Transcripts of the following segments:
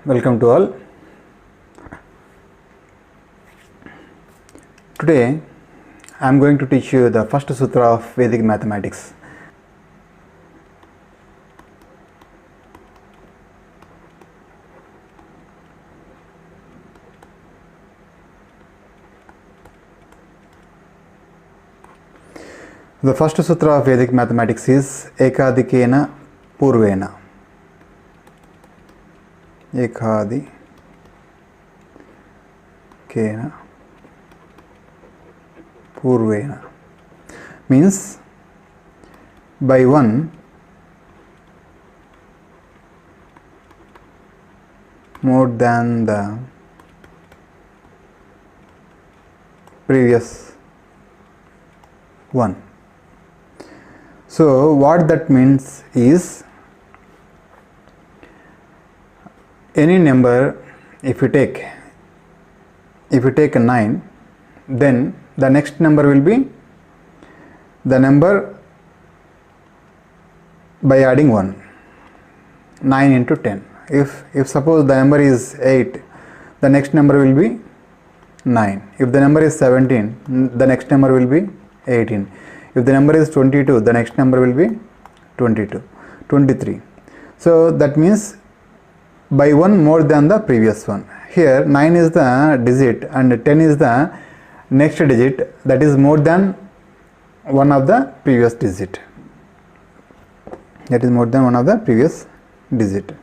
Welcome to all. Today I am going to teach you the first sutra of Vedic mathematics. The first sutra of Vedic mathematics is Ekadikena Purvena. Ekadikena Purvena means by one more than the previous one. So what that means is any number, if you take a 9, then the next number will be the number by adding 1, 9 into 10. If suppose the number is 8, the next number will be 9. If the number is 17, the next number will be 18. If the number is 22, the next number will be 23. So that means by one more than the previous one. Here 9 is the digit and 10 is the next digit, that is more than one of the previous digit. That is more than one of the previous digit.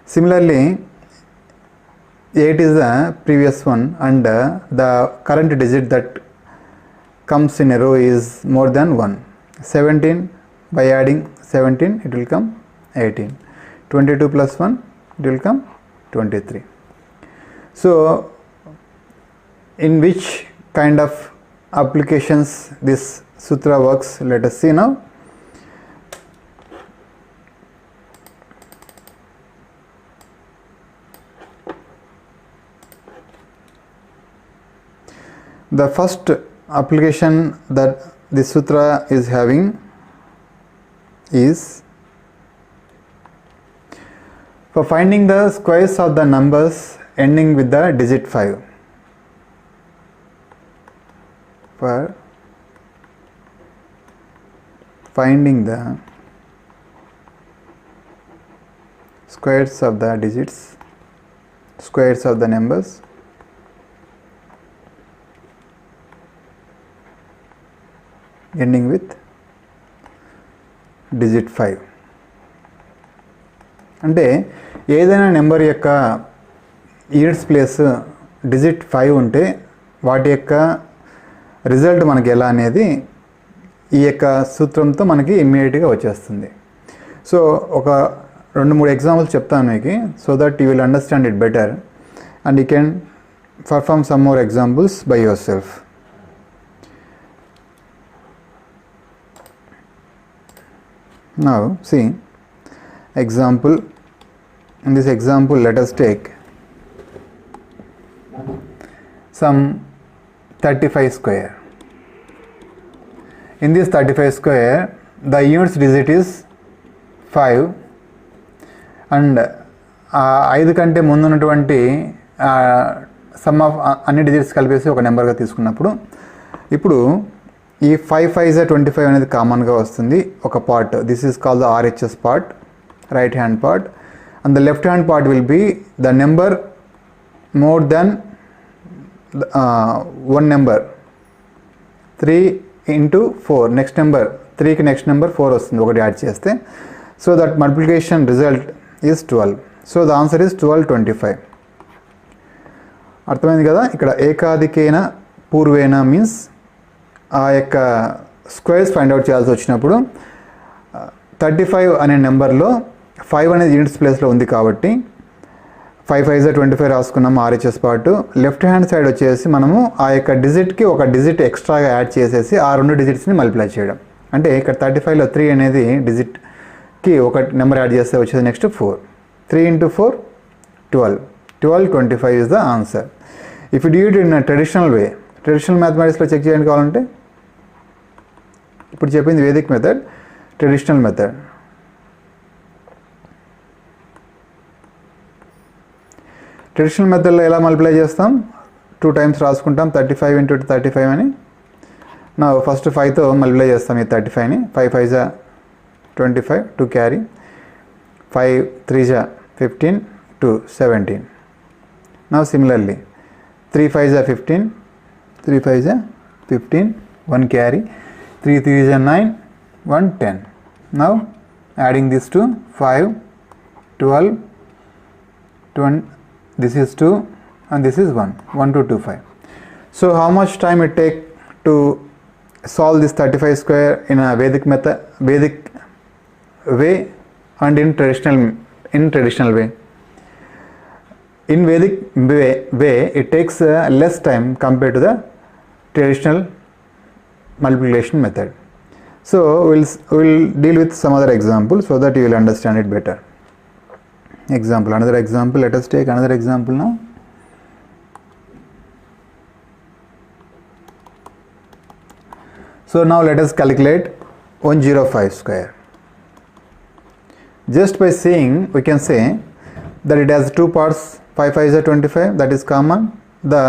Similarly, 8 is the previous one and the current digit that comes in a row is more than 1. 17, by adding 17 it will come 18. 22 plus 1 it will come 23. So in which kind of applications this sutra works, let us see now. The first application that this sutra is having is for finding the squares of the numbers ending with the digit 5. For finding the squares of the digits, squares of the numbers ending with digit 5. అంటే ఏదైనా number యొక్క units place digit 5 ఉంటే వాటి యొక్క result మనకి ఎలా అనేది ఈ యొక్క సూత్రంతో మనకి ఇమ్మీడియట్గా వచ్చేస్తుంది. సో ఒక 2-3 ఎగ్జాంపుల్స్ చెప్తాను మీకు, so that you will understand it better and you can perform some more examples by your self. Now see example. In this example let us take some 35 square. In this 35 square the units digit is 5 and 5 కంటే ముందు ఉన్నటువంటి some of అన్ని digits కలిపేసి ఒక నెంబర్గా తీసుకున్నప్పుడు ఇప్పుడు ఈ 5 5 25 అనేది కామన్గా వస్తుంది ఒక part. This is called the RHS part, right hand part, and the left hand part will be the number more than one number. 3 into 4 next number 3కి నెక్స్ట్ నెంబర్ 4 వస్తుంది ఒకటి యాడ్ చేస్తే. So that multiplication result is 12. So the answer is 1225. అర్థమైంది కదా. ఇక్కడ ఏకాదికేన పూర్వేన means ఆ యొక్క squares find out చేయాల్సి వచ్చినప్పుడు 35 అనే నెంబర్లో 5 అనేది యూనిట్స్ ప్లేస్లో ఉంది కాబట్టి 5 5 25 రాసుకున్నాము RHS part. Left hand side వచ్చేసి మనము ఆ యొక్క డిజిట్కి ఒక డిజిట్ ఎక్స్ట్రాగా యాడ్ చేసేసి ఆ 2 డిజిట్స్ని మల్టిప్లై చేయడం. అంటే ఇక్కడ 35లో 3 అనేది డిజిట్కి ఒక నెంబర్ యాడ్ చేస్తే వచ్చేది next 4. 3 into 4 12. 1225 is the answer. If you do it in a traditional way, traditional మ్యాథమెటిక్స్లో చెక్ చేయండి కావాలంటే, ఇప్పుడు చెప్పింది Vedic method, traditional method. Traditional మెథడ్లో ఎలా మల్టిప్లై చేస్తాం, 2 టైమ్స్ రాసుకుంటాం, 35 ఇంటూ 35 అని. నా ఫస్ట్ 5తో మల్టిప్లై చేస్తాం ఈ 35ని. 5 5 జా 25 2 క్యారీ, 5 3 జా 15 2 17. Now similarly 3 5 జా 15, 3 5 జా 15 1 carry, 3 3 జా 9 1 10. Now adding this to 5 12 20, this is 2 and this is 1 1 2 2 5. So how much time it take to solve this 35 square in a Vedic method, Vedic way and in traditional way? In Vedic way it takes less time compared to the traditional multiplication method. So we'll deal with some other example so that you will understand it better. Example, another example, let us take another example now. So now let us calculate 105 square. Just by seeing we can say that it has 2 parts, 5 5 is 25, that is common. The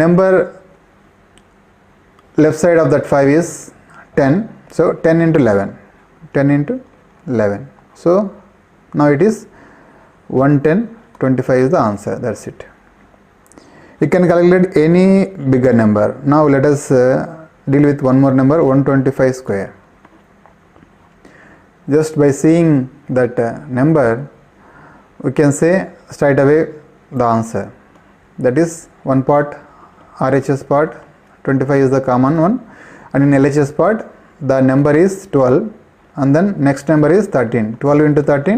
number left side of that 5 is 10, so 10 into 11, 10 into 11. So now it is 110, 25 is the answer, that's it. You can calculate any bigger number. Now let us deal with one more number, 125 square. Just by seeing that number we can say straight away the answer. That is one part RHS part, 25 is the common one, and in LHS part the number is 12 and then next number is 13. 12 into 13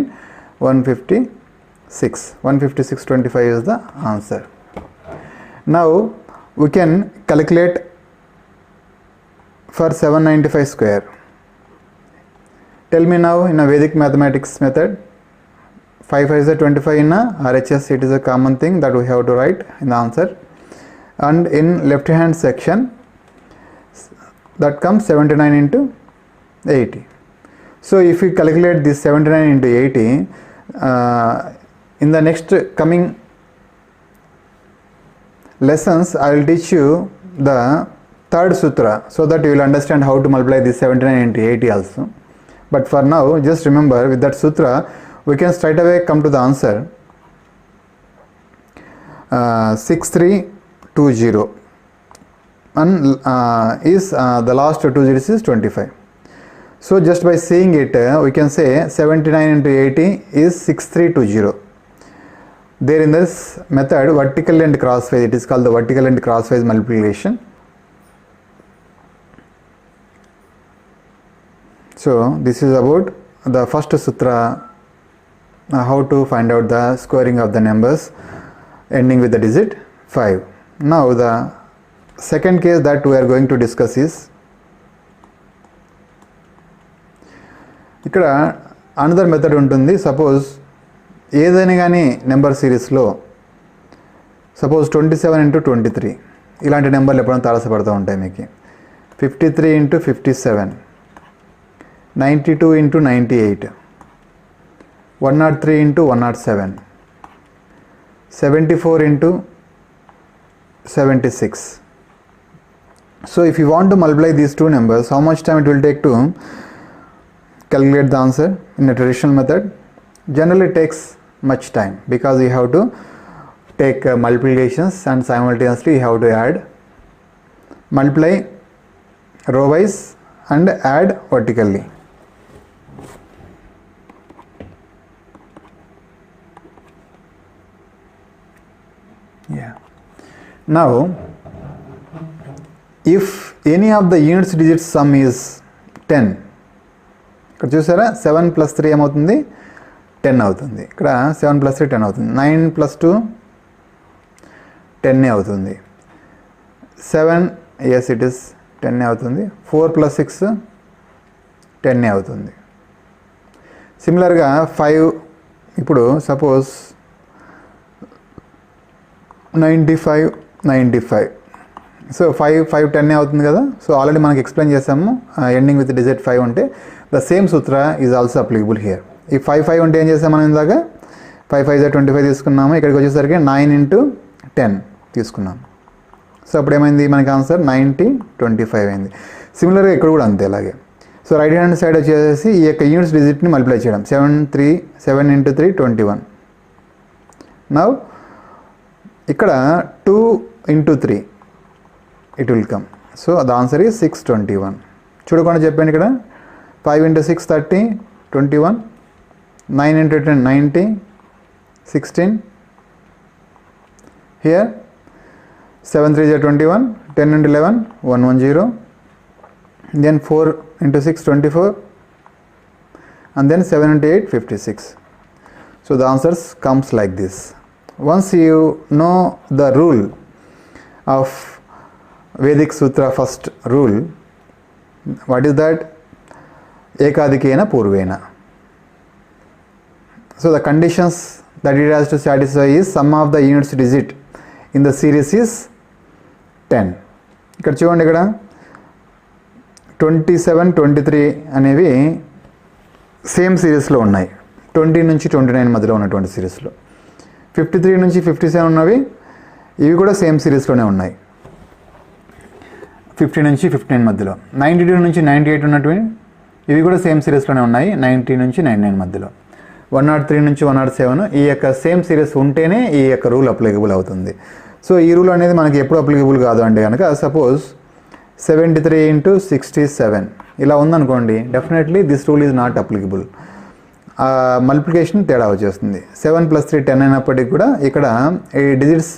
156. 156 25 is the answer. Now we can calculate for 795 square. Tell me now in a Vedic mathematics method, 5 5 is 25 in a RHS, it is a common thing that we have to write in the answer, and in left hand section that comes 79 into 80. So if we calculate this 79 into 80, in the next coming lessons I will teach you the third sutra so that you will understand how to multiply this 79 into 80 also. But for now just remember, with that sutra we can straight away come to the answer, 6320, and is the last 2 digits is 25. So just by seeing it we can say 79 into 80 is 6320. There in this method vertical and crosswise, it is called the vertical and crosswise multiplication. So this is about the first sutra, how to find out the squaring of the numbers ending with the digit 5. Now the second case that we are going to discuss is, ఇక్కడ another method ఉంటుంది. Suppose ఏదైనా కానీ number సిరీస్లో suppose 27 into 23 ఇలాంటి నెంబర్లు ఎప్పుడైనా తారసపడుతూ ఉంటాయి మీకు. 53 into 57, 92 into 98, 103 into 107, 74 into 76. So if you want to multiply these two numbers, how much time it will take to calculate the answer in a traditional method? Generally it takes much time because you have to take multiplications and simultaneously you have to add, multiply row wise and add vertically. Yeah. Now if any of the units digits sum is 10, ఇక్కడ చూసారా 7 + 3 ఏమవుతుంది 10 అవుతుంది. ఇక్కడ 7 + 3 10 అవుతుంది. 9 + 2 10 అవుతుంది. 7 yes it is 10 అవుతుంది. 4 + 6 10 అవుతుంది. సిమిలర్గా 5 ఇప్పుడు సపోజ్ 95 సో 5 10 అవుతుంది కదా. సో ఆల్రెడీ మనకి ఎక్స్ప్లెయిన్ చేసాము ఎండింగ్ విత్ డిజిట్ 5 ఉంటే the same Sutra is also applicable here. ఈ 5 ఉంటే ఏం చేసాం మనం ఇందాక 5 5 25 తీసుకున్నాము. ఇక్కడికి వచ్చేసరికి 9 into 10 తీసుకున్నాము. సో అప్పుడు ఏమైంది మనకి ఆన్సర్ 90 25 అయింది. సిమిలర్గా ఇక్కడ కూడా అంతే అలాగే. సో రైట్ హ్యాండ్ సైడ్ వచ్చేసి ఈ యొక్క యూనిట్స్ డిజిట్ని మల్టిప్లై చేయడం. 7 into 3 21. నౌ ఇక్కడ 2 into 3 it will come. So the answer is 621. చూడకుండా చెప్పాను ఇక్కడ 5 into 6 30 21, 9 into 10 90, 16. Here 7 3 is 21, 10 into 11 110, then 4 into 6 24, and then 7 into 8 56. So the answers comes like this. Once you know the rule of Vedic Sutra, first rule, what is that? Ekadikena Purvena. So the conditions that it has to satisfy is sum of the units digit in the series is 10. ఇక్కడ చూడండి, ఇక్కడ 27 23 అనేవి same సిరీస్లో ఉన్నాయి. 20 నుంచి 29 మధ్యలో ఉన్నటువంటి సిరీస్లో. 53 నుంచి 57 ఉన్నవి ఇవి కూడా సేమ్ సిరీస్లోనే ఉన్నాయి, 50 నుంచి 59 మధ్యలో. 92 నుంచి 98 ఉన్నటువంటి ఇవి కూడా సేమ్ సిరీస్లోనే ఉన్నాయి, 90 నుంచి 99 మధ్యలో. 103 నుంచి 107 ఈ యొక్క సేమ్ సిరీస్ ఉంటేనే ఈ యొక్క రూల్ అప్లికబుల్ అవుతుంది. సో ఈ రూల్ అనేది మనకి ఎప్పుడు అప్లికబుల్ కాదు అంటే కనుక, సపోజ్ 73 into 67 ఇలా ఉందనుకోండి, definitely this rule is not applicable. Multiplication తేడా వచ్చేస్తుంది. 7 + 3 10 అయినప్పటికీ కూడా ఇక్కడ ఈ డిజిట్స్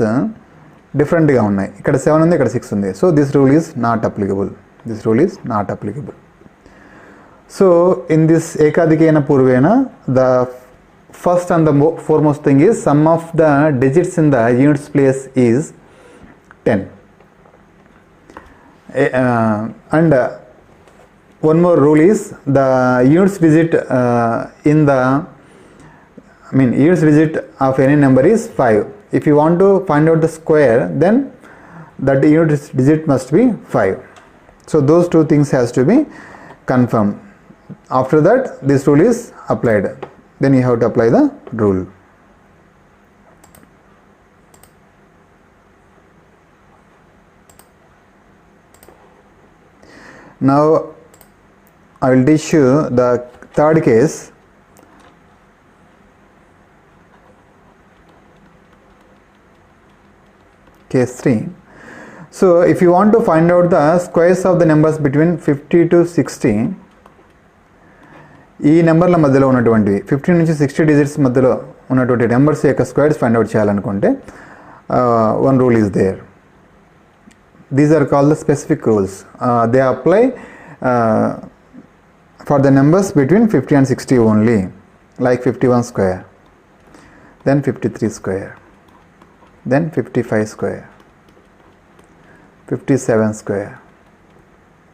డిఫరెంట్గా ఉన్నాయి. ఇక్కడ 7 ఉంది, ఇక్కడ 6 ఉంది. So this rule is not applicable. This rule is not applicable. So in this Ekadikena Purvena, the first and the foremost thing is sum of the digits in the units place is 10. And one more rule is the units digit units digit of any number is 5. If you want to find out the square, then that unit digit must be 5. So those two things has to be confirmed. After that this rule is applied. Then you have to apply the rule. Now I will teach you the third case. Case 3. So if you want to find out the squares of the numbers between 50 to 60, ఈ నెంబర్ల మధ్యలో ఉన్నటువంటివి 15 నుంచి 60 digits మధ్యలో ఉన్నటువంటి numbers యొక్క squares find out చేయాలనుకుంటే one rule is there. These are called the specific rules. They apply for the numbers between 50 and 60 only, like 51 square, then 53 square, then 55 square, 57 square,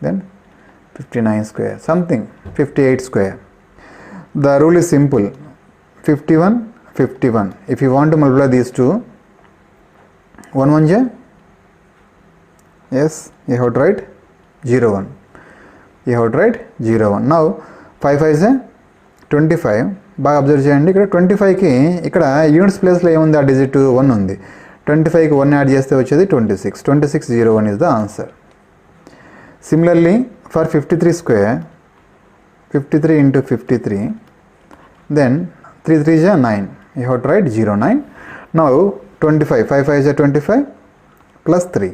then 59 square, something 58 square. The rule is simple, 51 51. If you want to multiply these two, 1 1 j, yes, you have to write 0 1. You have to write 0 1. Now 5 5 is 25. బాగా observe చేయండి, ఇక్కడ 25కి ఇక్కడ units ప్లేస్లో ఏముంది, ఆ digit 1 ఉంది. 25కి 1 add చేస్తే వచ్చేది 26. 26 0 1 is the answer. Similarly for 53 square, 53 into 53, then 3 3 is 9. You have to write 0 9. Now 25, 5 5 is 25 plus 3.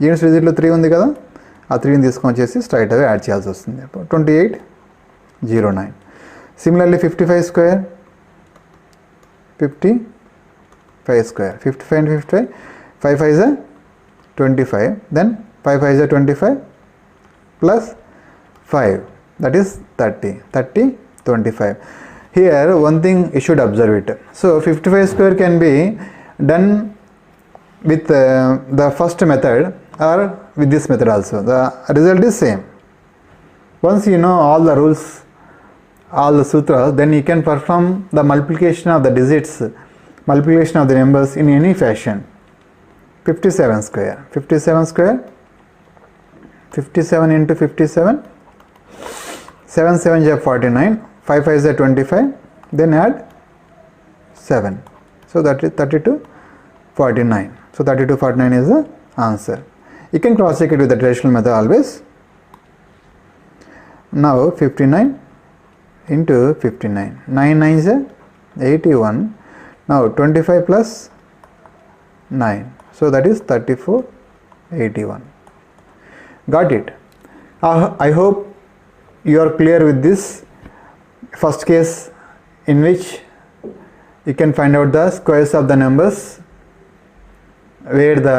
Units డిజిట్లో 3 ఉంది కదా, ఆ 3ని తీసుకొని వచ్చేసి స్ట్రైట్ అవే యాడ్ చేయాల్సి వస్తుంది. 28 0 9. Similarly 55 square, 55 square, 55 and 55, 5 5 is 25, then 5 5 is 25 plus 5, that is 30, 30 25. Here one thing you should observe it. So 55 square can be done with the first method or with this method also. The result is same. Once you know all the rules, all the sutras, then you can perform the multiplication of the digits, multiplication of the numbers in any fashion. 57 square, 57 square, 57 into 57, 7 7 is 49, 5 5 is 25, then add 7. So that is 3249. So 3249 is the answer. You can cross check it with the traditional method always. Now 59 into 59. 9 9 is 81. Now 25 plus 9. So that is 3481. Got it? I hope you are clear with this first case, in which you can find out the squares of the numbers where the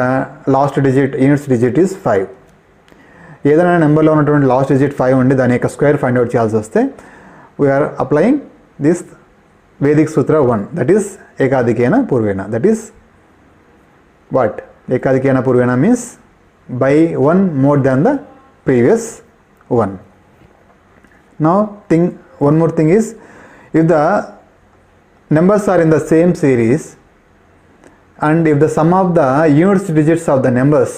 last digit, units digit is 5. ఏదైనా నెంబర్లో ఉన్నటువంటి last digit 5 ఉండి దాని యొక్క square find out చేయాల్సి వస్తే we are applying this Vedic sutra 1, that is Ekadhikena Purvena. That is what? Ekadhikena Purvena means by 1 more than the previous one. Now one more thing is, if the numbers are in the same series and if the sum of the units digits of the numbers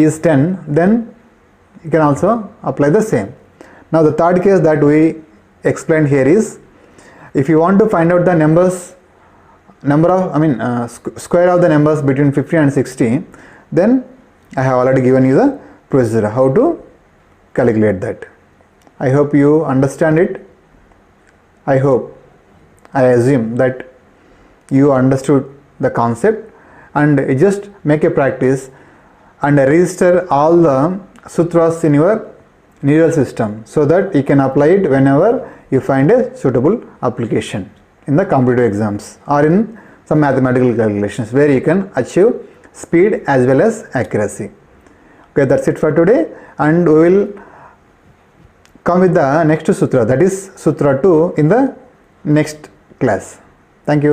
is 10, then you can also apply the same. Now the third case that we explained here is, if you want to find out the square of the numbers between 50 and 60, then I have already given you the procedure how to calculate that. I hope you understand it. I assume that you understood the concept, and just make a practice and register all the sutras in your neural system so that you can apply it whenever you find a suitable application in the competitive exams or in some mathematical calculations where you can achieve speed as well as accuracy. Okay, that's it for today, and we will come with the next sutra, that is sutra 2, in the next class. Thank you.